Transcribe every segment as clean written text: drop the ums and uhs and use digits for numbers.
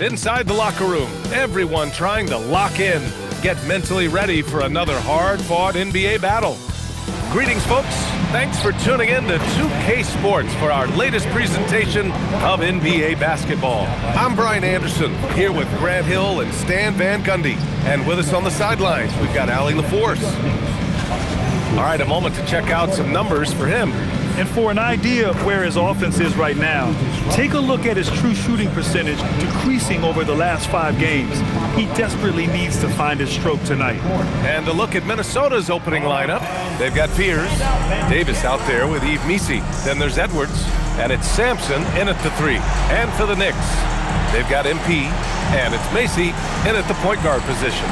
Inside the locker room, everyone trying to lock in, get mentally ready for another hard-fought NBA battle. Greetings, folks. Thanks for tuning in to 2K Sports for our latest presentation of NBA basketball. I'm Brian Anderson, here with Grant Hill and Stan Van Gundy. And with us on the sidelines, we've got Allie LaForce. All right, a moment to check out some numbers for him. And for an idea of where his offense is right now, take a look at his true shooting percentage decreasing over the last 5 games. He desperately needs to find his stroke tonight. And a look at Minnesota's opening lineup. They've got Fears, Davis out there with Yves Missi. Then there's Edwards, and it's Sampson in at the 3. And for the Knicks, they've got MP, and it's Macy in at the point guard position.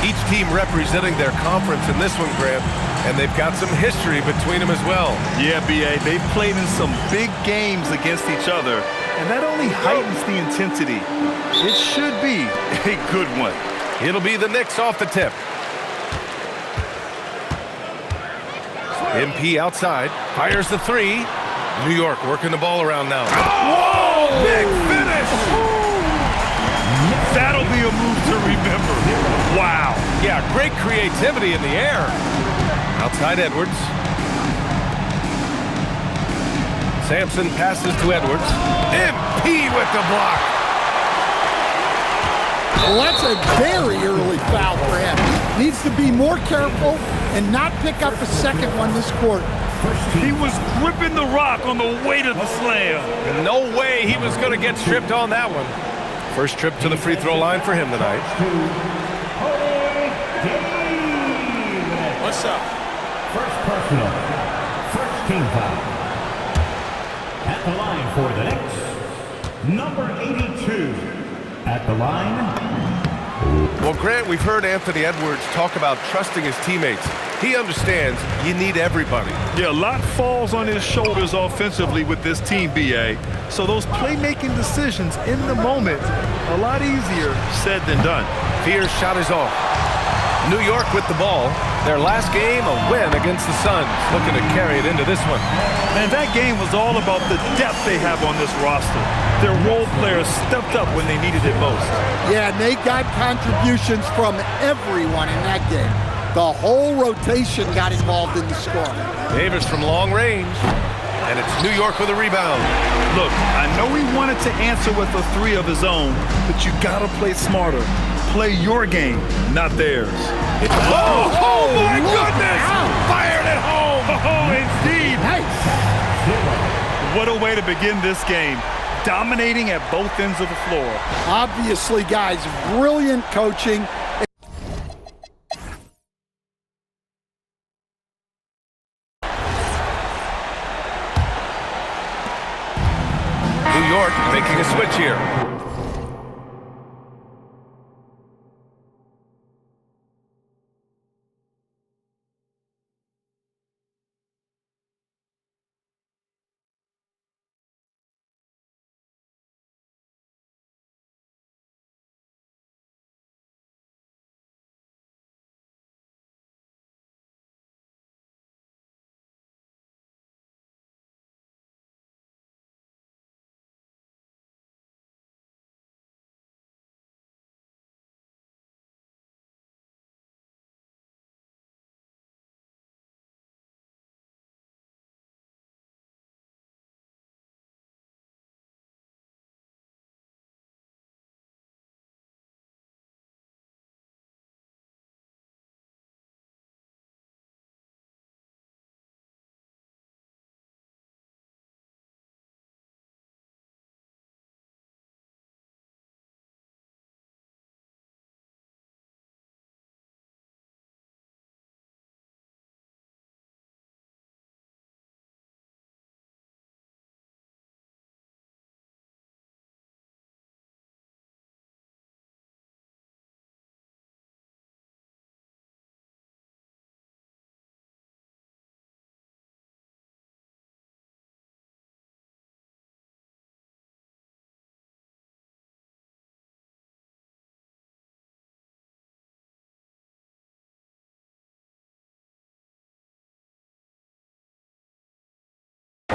Each team representing their conference in this one, Grant, and they've got some history between them as well. Yeah, B.A., they've played in some big games against each other, and that only heightens the intensity. It should be a good one. It'll be the Knicks off the tip. MP outside, fires the 3. New York working the ball around now. Whoa! Big finish! That'll be a move to remember. Wow. Yeah, great creativity in the air. Outside Edwards. Sampson passes to Edwards. MP with the block. Well, that's a very early foul for him. Needs to be more careful and not pick up a second one this quarter. He was gripping the rock on the way to the slam. No way he was going to get stripped on that one. First trip to the free throw line for him tonight. What's up? First personal. First team foul. At the line for the Knicks, number 82. At the line. Well, Grant, we've heard Anthony Edwards talk about trusting his teammates. He understands you need everybody. Yeah, a lot falls on his shoulders offensively with this team, B.A. So those playmaking decisions in the moment, a lot easier said than done. Fears shot is off. New York with the ball. Their last game, a win against the Suns. Looking to carry it into this one. Man, that game was all about the depth they have on this roster. Their role players stepped up when they needed it most. Yeah, and they got contributions from everyone in that game. The whole rotation got involved in the score. Davis from long range. And it's New York with a rebound. Look, I know he wanted to answer with a 3 of his own, but you gotta play smarter. Play your game, not theirs. Oh my goodness! Fired it home! Oh, indeed! Nice! What a way to begin this game. Dominating at both ends of the floor. Obviously, guys, brilliant coaching. New York making a switch here.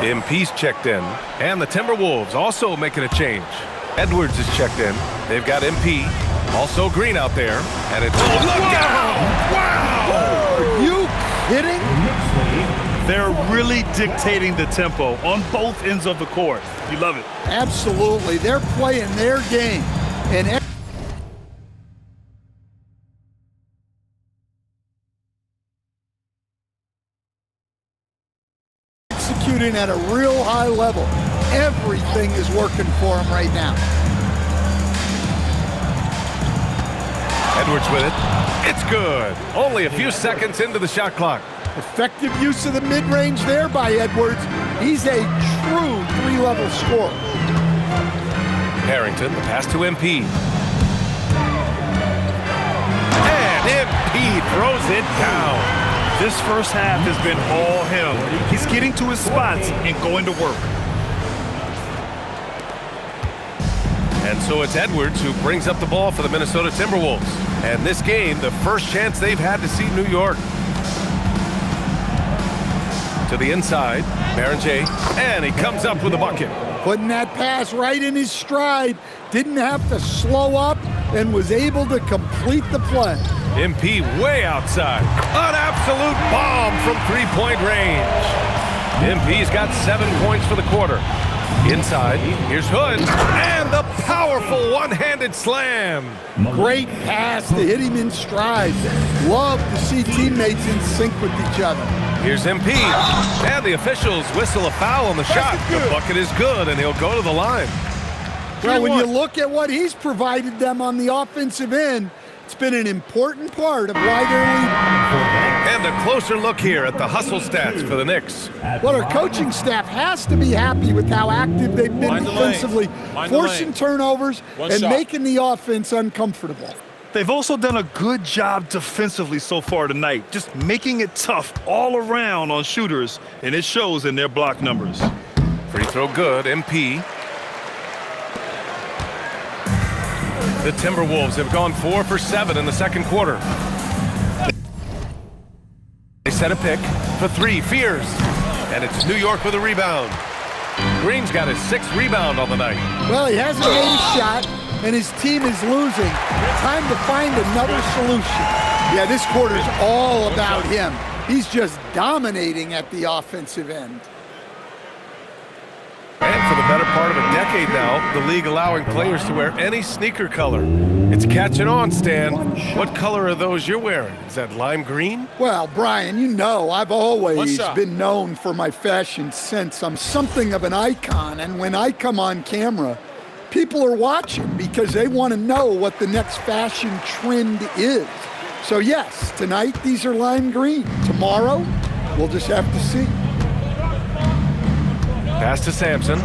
MP's checked in, and the Timberwolves also making a change. Edwards is checked in. They've got MP, also Green out there, and it's look out! Wow! Are you kidding? They're really dictating the tempo on both ends of the court. You love it. Absolutely. They're playing their game. And executing at a real high level. Everything is working for them right now. Edwards with it. It's good. Only a few seconds into the shot clock. Effective use of the mid-range there by Edwards. He's a true three-level scorer. Harrington, the pass to MP. And MP throws it down. This first half has been all him. He's getting to his spots and going to work. And so it's Edwards who brings up the ball for the Minnesota Timberwolves. And this game, the first chance they've had to see New York. To the inside, Baron J, and he comes up with a bucket. Putting that pass right in his stride. Didn't have to slow up and was able to complete the play. MP way outside. An absolute bomb from three-point range. MP's got 7 points for the quarter. Inside, here's Hood, and the powerful one-handed slam. Great pass to hit him in stride. Love to see teammates in sync with each other. Here's MP, and the officials whistle a foul on the shot. The bucket is good, and he'll go to the line. Well, when you look at what he's provided them on the offensive end, it's been an important part of why they're leading. And a closer look here at the hustle stats for the Knicks. Well, our coaching staff has to be happy with how active they've been defensively, forcing turnovers and making the offense uncomfortable. They've also done a good job defensively so far tonight, just making it tough all around on shooters, and it shows in their block numbers. Free throw good, MP. The Timberwolves have gone 4 for 7 in the second quarter. They set a pick for 3, Fears. And it's New York with a rebound. Green's got his 6th rebound on the night. Well, he hasn't made a shot, and his team is losing. Time to find another solution. Yeah, this quarter's all about him. He's just dominating at the offensive end. And for the better part of a decade now, the league allowing players to wear any sneaker color. It's catching on, Stan. What color are those you're wearing? Is that lime green? Well, Brian, you know I've always been known for my fashion sense. I'm something of an icon, and when I come on camera, people are watching because they want to know what the next fashion trend is. So yes, tonight these are lime green. Tomorrow, we'll just have to see. Pass to Sampson.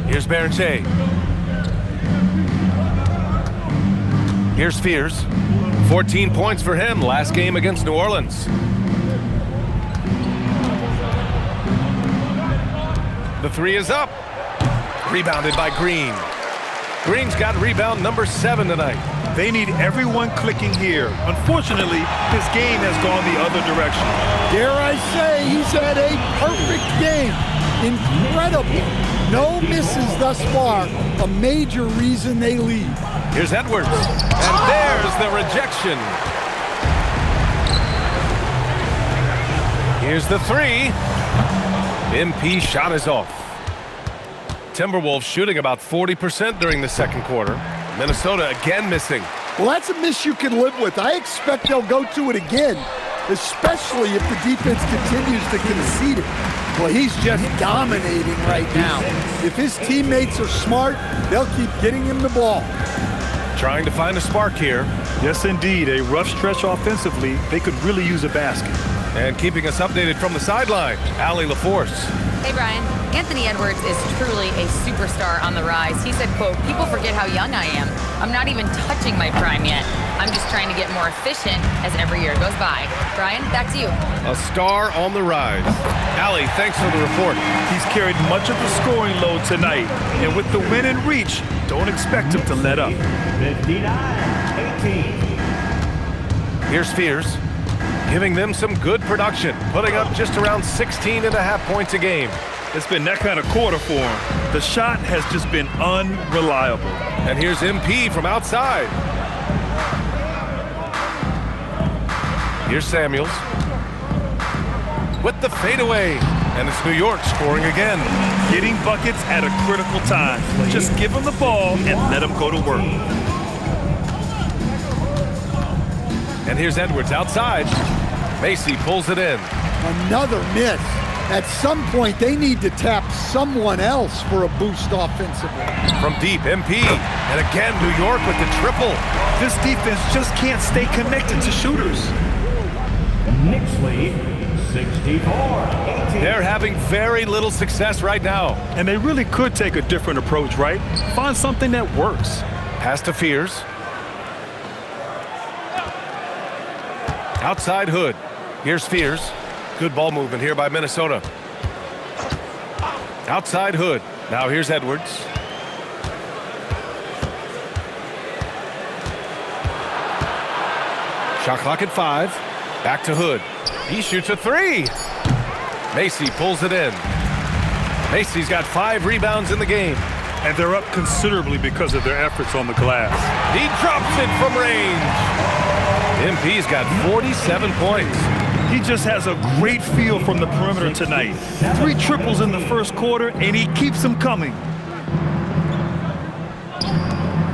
Here's Baron J. Here's Fears. 14 points for him last game against New Orleans. The 3 is up. Rebounded by Green. Green's got rebound number 7 tonight. They need everyone clicking here. Unfortunately, his game has gone the other direction. Dare I say, he's had a perfect game. Incredible. No misses thus far. A major reason they lead. Here's Edwards. And there's the rejection. Here's the 3. MP shot is off. Timberwolves shooting about 40% during the second quarter. Minnesota again missing. Well, that's a miss you can live with. I expect they'll go to it again, especially if the defense continues to concede it. Well, he's just dominating right now. If his teammates are smart, they'll keep getting him the ball. Trying to find a spark here. Yes, indeed. A rough stretch offensively. They could really use a basket. And keeping us updated from the sideline, Allie LaForce. Hey, Brian. Anthony Edwards is truly a superstar on the rise. He said, quote, "People forget how young I am. I'm not even touching my prime yet. I'm just trying to get more efficient as every year goes by." Brian, back to you. A star on the rise. Allie, thanks for the report. He's carried much of the scoring load tonight. And with the win in reach, don't expect him to let up. 59-18. Here's Fears, giving them some good production, putting up just around 16.5 points a game. It's been that kind of quarter for him. The shot has just been unreliable. And here's MP from outside. Here's Samuels with the fadeaway. And it's New York scoring again. Getting buckets at a critical time. Just give him the ball and let him go to work. And here's Edwards outside. Macy pulls it in. Another miss. At some point, they need to tap someone else for a boost offensively. From deep, MP. And again, New York with the triple. This defense just can't stay connected to shooters. Knicks lead 64-18. They're having very little success right now. And they really could take a different approach, right? Find something that works. Pass to Fears. Outside Hood. Here's Fears. Good ball movement here by Minnesota. Outside Hood. Now here's Edwards. Shot clock at 5. Back to Hood. He shoots a 3. Macy pulls it in. Macy's got 5 rebounds in the game. And they're up considerably because of their efforts on the glass. He drops it from range. MP's got 47 points. He just has a great feel from the perimeter tonight. 3 triples in the first quarter, and he keeps them coming.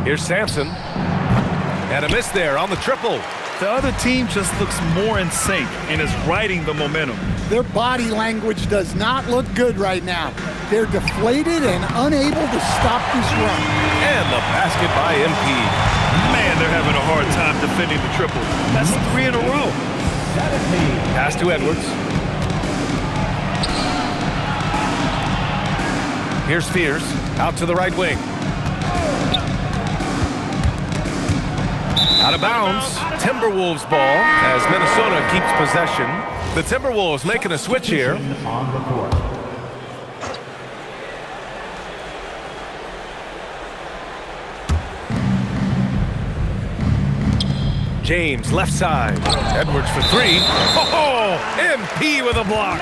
Here's Sampson. And a miss there on the triple. The other team just looks more in sync and is riding the momentum. Their body language does not look good right now. They're deflated and unable to stop this run. And the basket by MP. Man, they're having a hard time defending the triple. That's 3 in a row. Pass to Edwards. Here's Fears. Out to the right wing. Out of bounds. Timberwolves ball as Minnesota keeps possession. The Timberwolves making a switch here. On the court. James left side. Edwards for 3. Oh, MP with a block.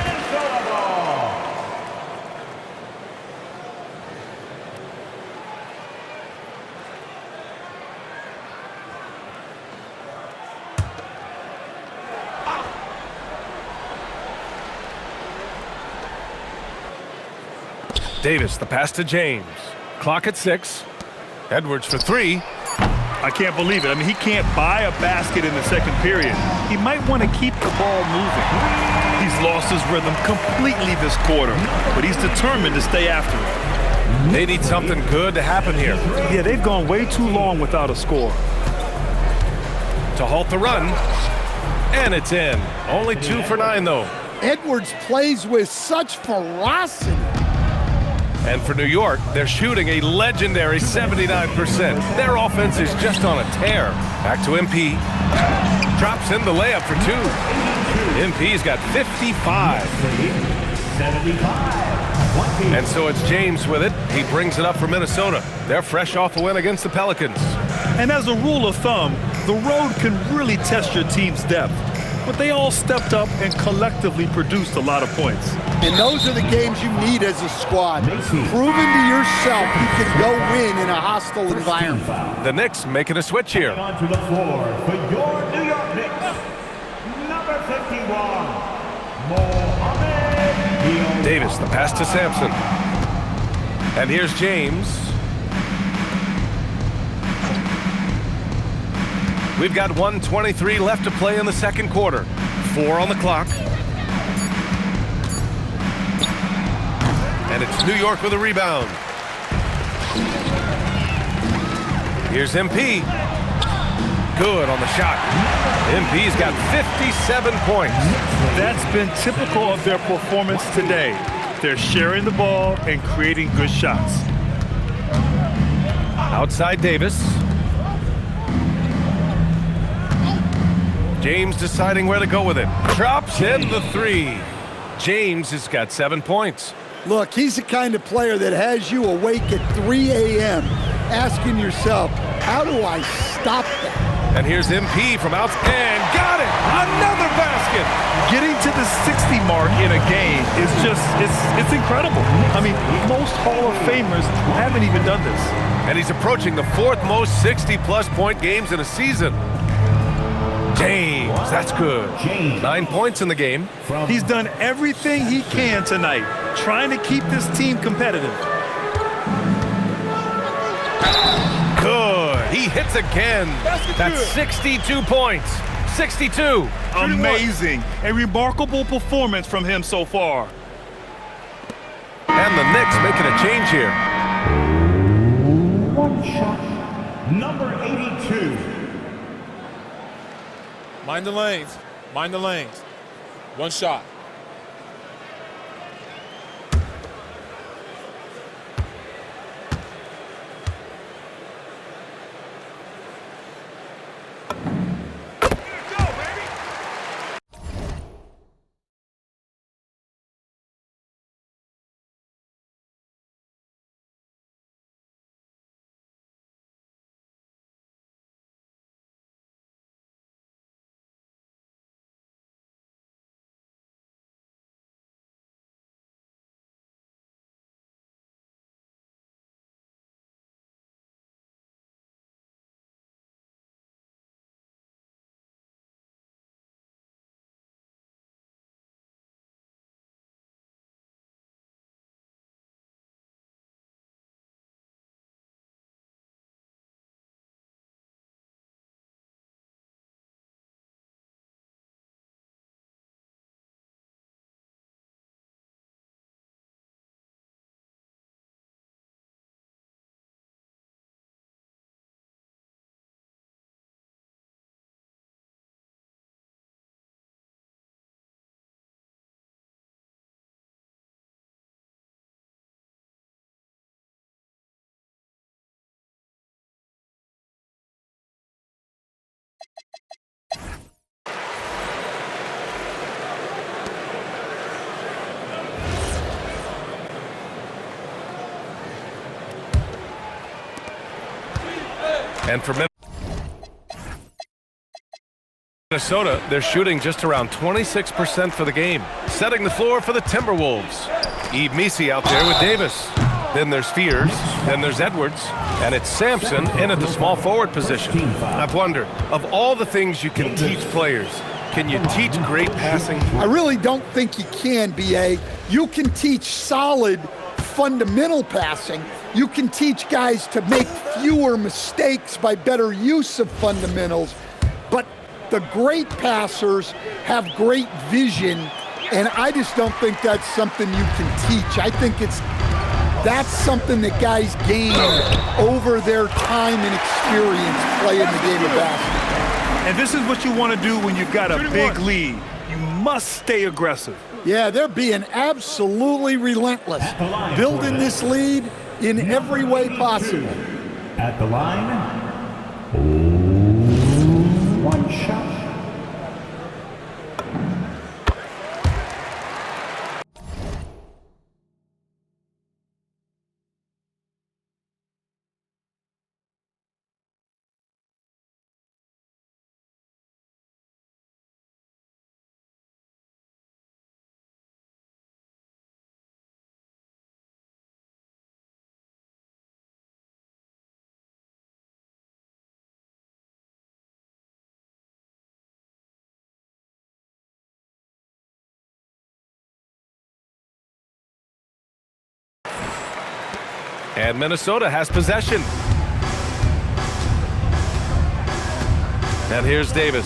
Davis, the pass to James. Clock at 6. Edwards for 3. I can't believe it. I mean, he can't buy a basket in the second period. He might want to keep the ball moving. He's lost his rhythm completely this quarter, but he's determined to stay after it. They need something good to happen here. Yeah, they've gone way too long without a score. To halt the run. And it's in. Only 2 for 9, though. Edwards plays with such ferocity. And for New York, they're shooting a legendary 79%. Their offense is just on a tear. Back to MP. Drops in the layup for 2. MP's got 55. 75. And so it's James with it. He brings it up for Minnesota. They're fresh off a win against the Pelicans. And as a rule of thumb, the road can really test your team's depth. But they all stepped up and collectively produced a lot of points. And those are the games you need as a squad. Proving to yourself you can go win in a hostile environment. The Knicks making a switch here. Onto the floor for your New York Knicks, number 51, Mohamed. Davis, the pass to Sampson. And here's James. We've got 1:23 left to play in the second quarter. 4 on the clock. And it's New York with a rebound. Here's MP. Good on the shot. MP's got 57 points. That's been typical of their performance today. They're sharing the ball and creating good shots. Outside Davis. James deciding where to go with it. Drops in the 3. James has got 7 points. Look, he's the kind of player that has you awake at 3 a.m. asking yourself, how do I stop that? And here's MP from out, and got it! Another basket! Getting to the 60 mark in a game is just, it's incredible. I mean, most Hall of Famers haven't even done this. And he's approaching the 4th most 60-plus point games in a season. James, that's good. 9 points in the game. He's done everything he can tonight, trying to keep this team competitive. Good. He hits again. That's 62 points. 62. Amazing. A remarkable performance from him so far. And the Knicks making a change here. One shot. Number 82. Mind the lanes. Mind the lanes. One shot. And for Minnesota, they're shooting just around 26% for the game. Setting the floor for the Timberwolves. Yves Missi out there with Davis. Then there's Fears. Then there's Edwards. And it's Sampson in at the small forward position. I've wondered, of all the things you can teach players, can you teach great passing? I really don't think you can, B.A. You can teach solid fundamental passing. You can teach guys to make fewer mistakes by better use of fundamentals. But the great passers have great vision, and I just don't think that's something you can teach. I think that's something that guys gain over their time and experience playing the game of basketball. And this is what you want to do when you've got a big lead. You must stay aggressive. Yeah, they're being absolutely relentless, building this lead in every way possible. At the line, one shot. And Minnesota has possession. And here's Davis.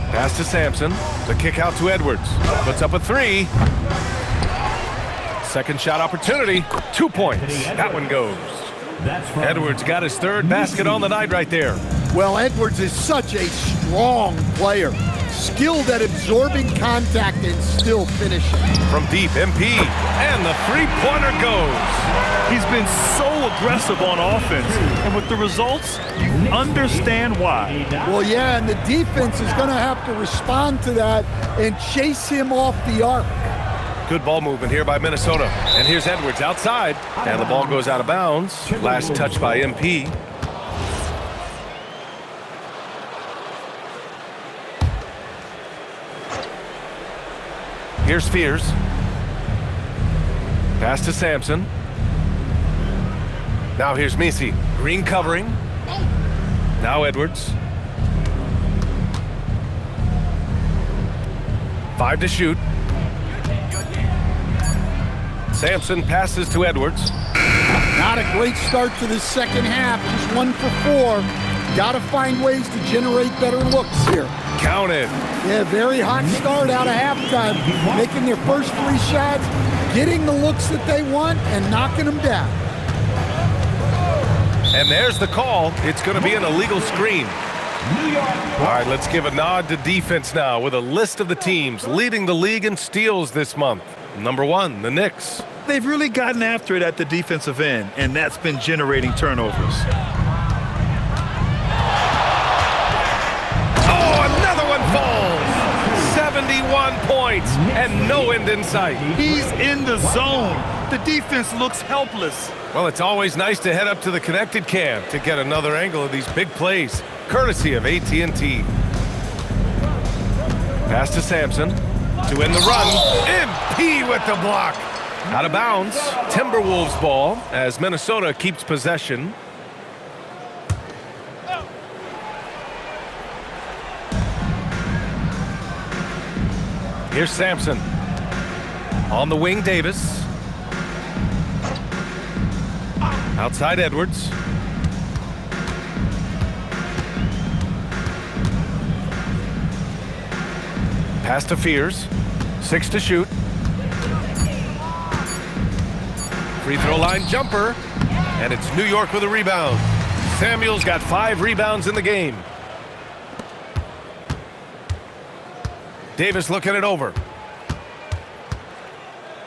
Pass to Sampson. The kick out to Edwards. Puts up a three. Second shot opportunity. 2 points. That one goes. Edwards got his third basket on the night right there. Well, Edwards is such a strong player. Skilled at absorbing contact and still finishing. From deep, MP, and the three-pointer goes. He's been so aggressive on offense, and with the results, you understand why. Well, yeah, and the defense is going to have to respond to that and chase him off the arc. Good ball movement here by Minnesota. And here's Edwards outside. And the ball goes out of bounds. Last touch by MP. Here's Fears. Pass to Sampson. Now here's Misi. Green covering. Now Edwards. 5 to shoot. Sampson passes to Edwards. Not a great start to the second half. Just 1 for 4. Got to find ways to generate better looks here. Count it. Yeah, very hot start out of halftime. Making their first 3 shots, getting the looks that they want, and knocking them down. And there's the call. It's going to be an illegal screen. All right, let's give a nod to defense now with a list of the teams leading the league in steals this month. Number 1, the Knicks. They've really gotten after it at the defensive end, and that's been generating turnovers. Oh, another one falls. 71 points and no end in sight. He's in the zone. The defense looks helpless. Well, it's always nice to head up to the connected cam to get another angle of these big plays, courtesy of AT&T. Pass to Sampson to end the run. MP with the block. Out of bounds. Timberwolves ball as Minnesota keeps possession. Here's Sampson. On the wing, Davis. Outside Edwards. Pass to Fears. 6 to shoot. Free throw line jumper. And it's New York with a rebound. Samuels got 5 rebounds in the game. Davis looking it over.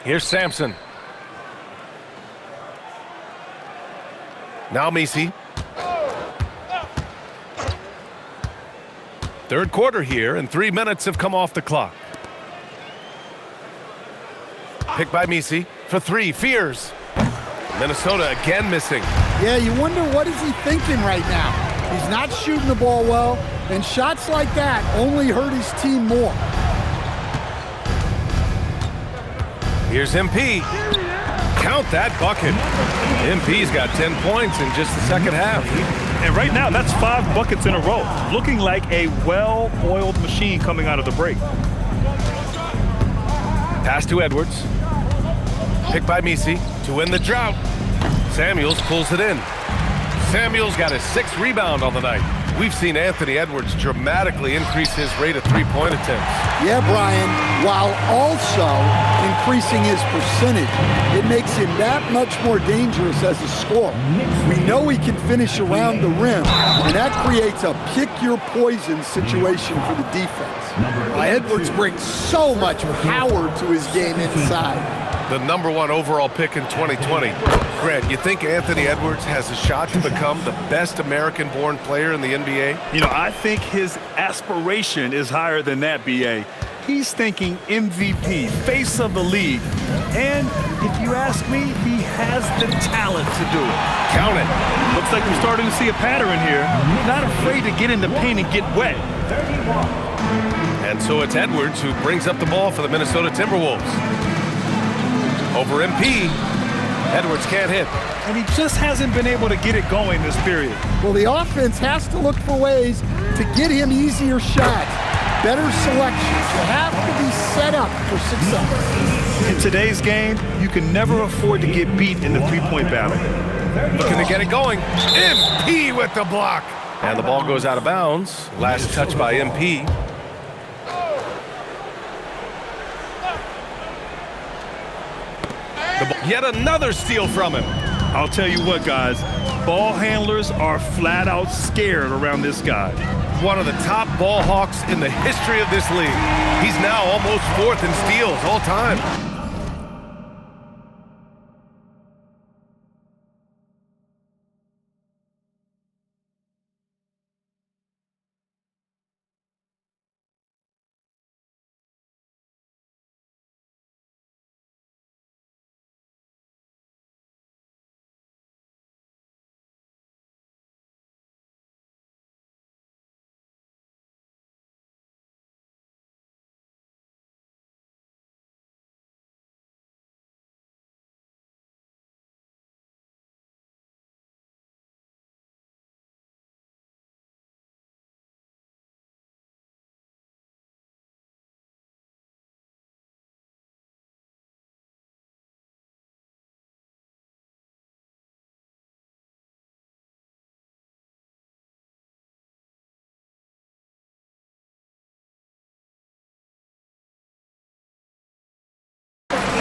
Here's Sampson. Now Misi. Third quarter here, and 3 minutes have come off the clock. Picked by Misi for 3. Fears. Minnesota again missing. Yeah, you wonder what is he thinking right now. He's not shooting the ball well, and shots like that only hurt his team more. Here's MP. Count that bucket. MP's got 10 points in just the second half. And right now, that's 5 buckets in a row. Looking like a well-oiled machine coming out of the break. Pass to Edwards. Picked by Misi to win the drought. Samuels pulls it in. Samuels got his 6th rebound on the night. We've seen Anthony Edwards dramatically increase his rate of three-point attempts. Yeah, Brian, while also increasing his percentage, it makes him that much more dangerous as a scorer. We know he can finish around the rim, and that creates a pick-your-poison situation for the defense. Edwards brings so much power to his game inside. The number 1 overall pick in 2020. Grant, you think Anthony Edwards has a shot to become the best American-born player in the NBA? You know, I think his aspiration is higher than that, B.A. He's thinking MVP, face of the league. And if you ask me, he has the talent to do it. Count it. Looks like we're starting to see a pattern here. Not afraid to get in the paint and get wet. And so it's Edwards who brings up the ball for the Minnesota Timberwolves. Over MP. Edwards can't hit. And he just hasn't been able to get it going this period. Well, the offense has to look for ways to get him easier shots, better selections. You have to be set up for success. In today's game, you can never afford to get beat in the three-point battle. Looking to get it going. MP with the block. And the ball goes out of bounds. Last touch by MP. Yet another steal from him. I'll tell you what, guys. Ball handlers are flat out scared around this guy. One of the top ball hawks in the history of this league. He's now almost 4th in steals all time.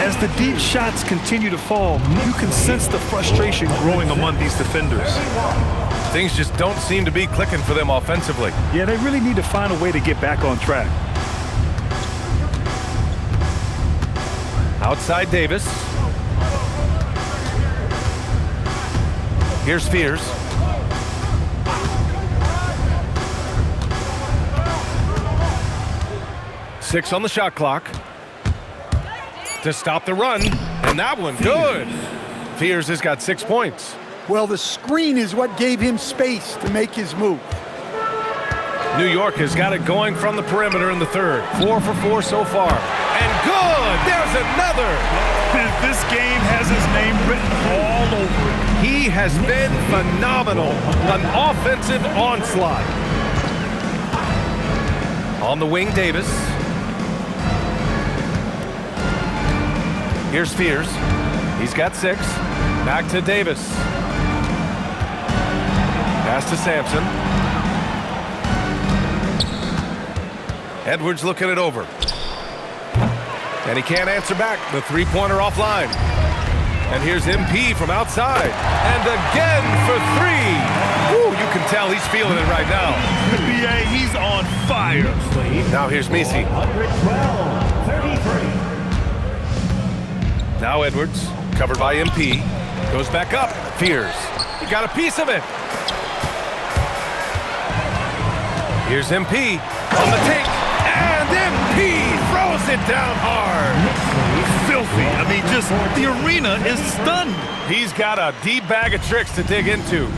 As the deep shots continue to fall, you can sense the frustration growing among these defenders. Things just don't seem to be clicking for them offensively. Yeah, they really need to find a way to get back on track. Outside Davis. Here's Fears. Six on the shot clock. To stop the run, and that one good. Fears has got 6 points. Well, the screen is what gave him space to make his move. New York has got it going from the perimeter in the third. 4 for 4 so far. And good! There's another! This game has his name written all over it. He has been phenomenal. An offensive onslaught. On the wing, Davis. Here's Fears. He's got 6. Back to Davis. Pass to Sampson. Edwards looking it over. And he can't answer back. The three-pointer offline. And here's MP from outside. And again for 3. Woo, you can tell he's feeling it right now. BA, he's on fire. Now here's Misi. 112-33. Now Edwards, covered by MP. Goes back up. Fears. He got a piece of it. Here's MP on the take. And MP throws it down hard. Filthy. I mean, just the arena is stunned. He's got a deep bag of tricks to dig into.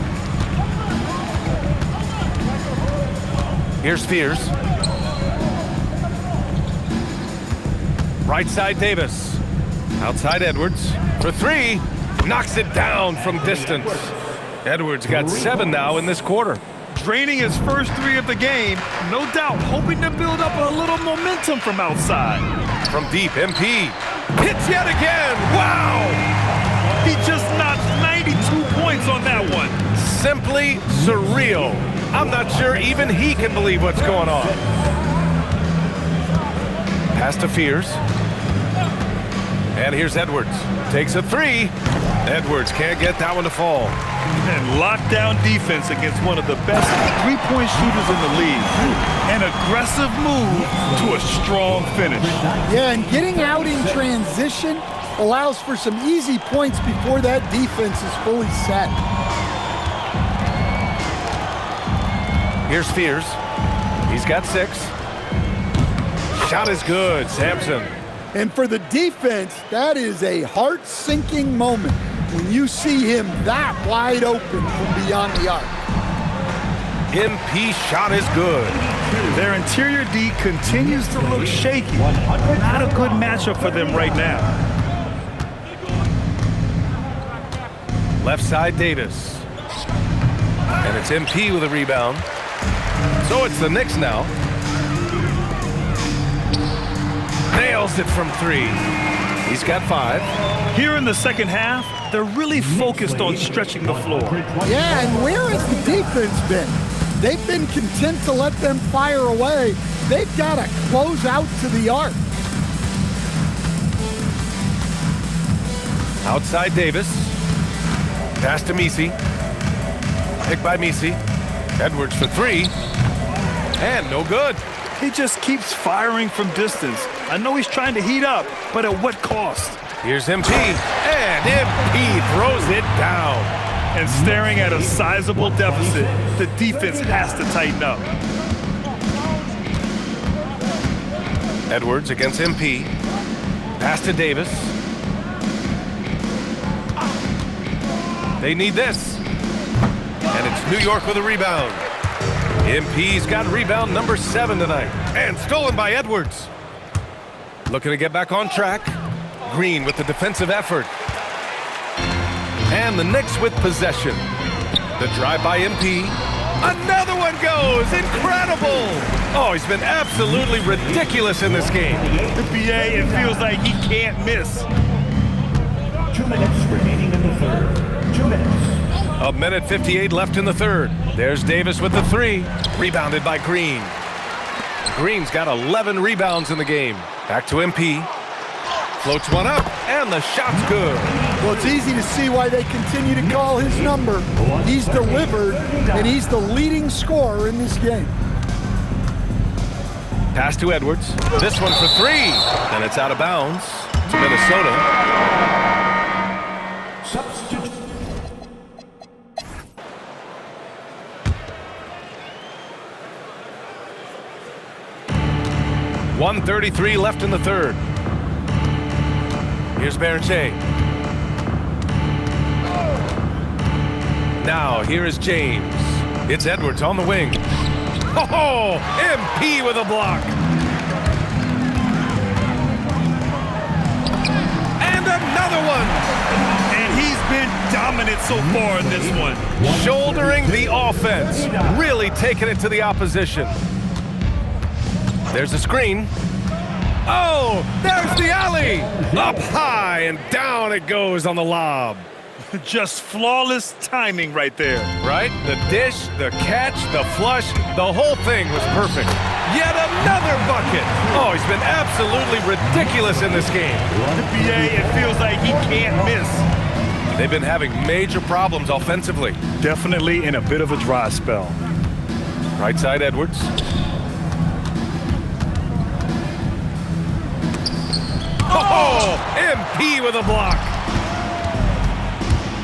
Here's Fears. Right side Davis. Outside Edwards for 3. Knocks it down from distance. Edwards got 7 now in this quarter. Draining his first 3 of the game, no doubt hoping to build up a little momentum from outside. From deep, MP hits yet again. Wow! He just knocked 92 points on that one. Simply surreal. I'm not sure even he can believe what's going on. Pass to Fears. And here's Edwards. Takes a 3. Edwards can't get that one to fall. And lockdown defense against one of the best three-point shooters in the league. An aggressive move to a strong finish. Yeah, and getting out in transition allows for some easy points before that defense is fully set. Here's Fears. He's got 6. Shot is good, Sampson. And for the defense, that is a heart-sinking moment when you see him that wide open from beyond the arc. MP shot is good. Their interior D continues to look shaky. Not a good matchup for them right now. Left side Davis. And it's MP with a rebound. So it's the Knicks now. Nails it from 3. He's got 5. Here in the second half, they're really focused on stretching the floor. Yeah, and where has the defense been? They've been content to let them fire away. They've got to close out to the arc. Outside Davis. Pass to Misi. Picked by Misi. Edwards for 3. And no good. He just keeps firing from distance. I know he's trying to heat up, but at what cost? Here's MP. And MP throws it down. And staring at a sizable deficit, the defense has to tighten up. Edwards against MP. Pass to Davis. They need this. And it's New York with a rebound. MP's got rebound number 7 tonight. And stolen by Edwards. Looking to get back on track. Green with the defensive effort. And the Knicks with possession. The drive by MP. Another one goes. Incredible. Oh, he's been absolutely ridiculous in this game. The BA, it feels like he can't miss. 2 minutes remaining in the third. 2 minutes. A minute 58 left in the third. There's Davis with the 3. Rebounded by Green. Green's got 11 rebounds in the game. Back to MP. Floats one up, and the shot's good. Well, it's easy to see why they continue to call his number. He's delivered, and he's the leading scorer in this game. Pass to Edwards. This one for three. And it's out of bounds to Minnesota. Substitute. 1:33 left in the third. Here's Berger. Now, here is James. It's Edwards on the wing. Oh, MP with a block. And another one. And he's been dominant so far in this one. Shouldering the offense. Really taking it to the opposition. There's a screen. Oh, there's the alley. Up high and down it goes on the lob. Just flawless timing right there. Right? The dish, the catch, the flush, the whole thing was perfect. Yet another bucket. Oh, he's been absolutely ridiculous in this game. The BA, it feels like he can't miss. They've been having major problems offensively. Definitely in a bit of a dry spell. Right side, Edwards. Oh, MP with a block.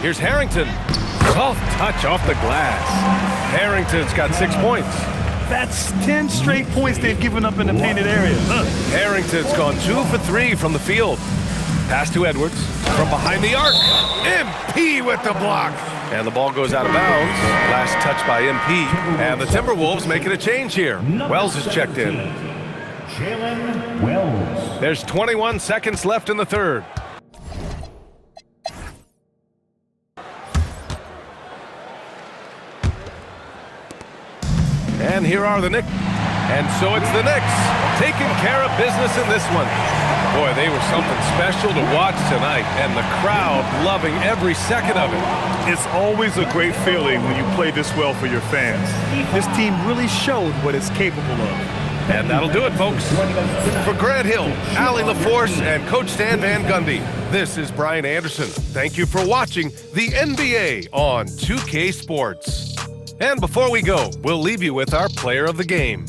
Here's Harrington. Soft touch off the glass. Harrington's got 6 points. That's 10 straight points they've given up in the painted area. Harrington's gone 2 for 3 from the field. Pass to Edwards from behind the arc. MP with the block. And the ball goes out of bounds. Last touch by MP. And the Timberwolves making a change here. Wells is checked in. Jalen Wells. There's 21 seconds left in the third. And here are the Knicks. And so it's the Knicks taking care of business in this one. Boy, they were something special to watch tonight, and the crowd loving every second of it. It's always a great feeling when you play this well for your fans. This team really showed what it's capable of. And that'll do it, folks. For Grant Hill, Allie LaForce, and Coach Stan Van Gundy, this is Brian Anderson. Thank you for watching the NBA on 2K Sports. And before we go, we'll leave you with our player of the game.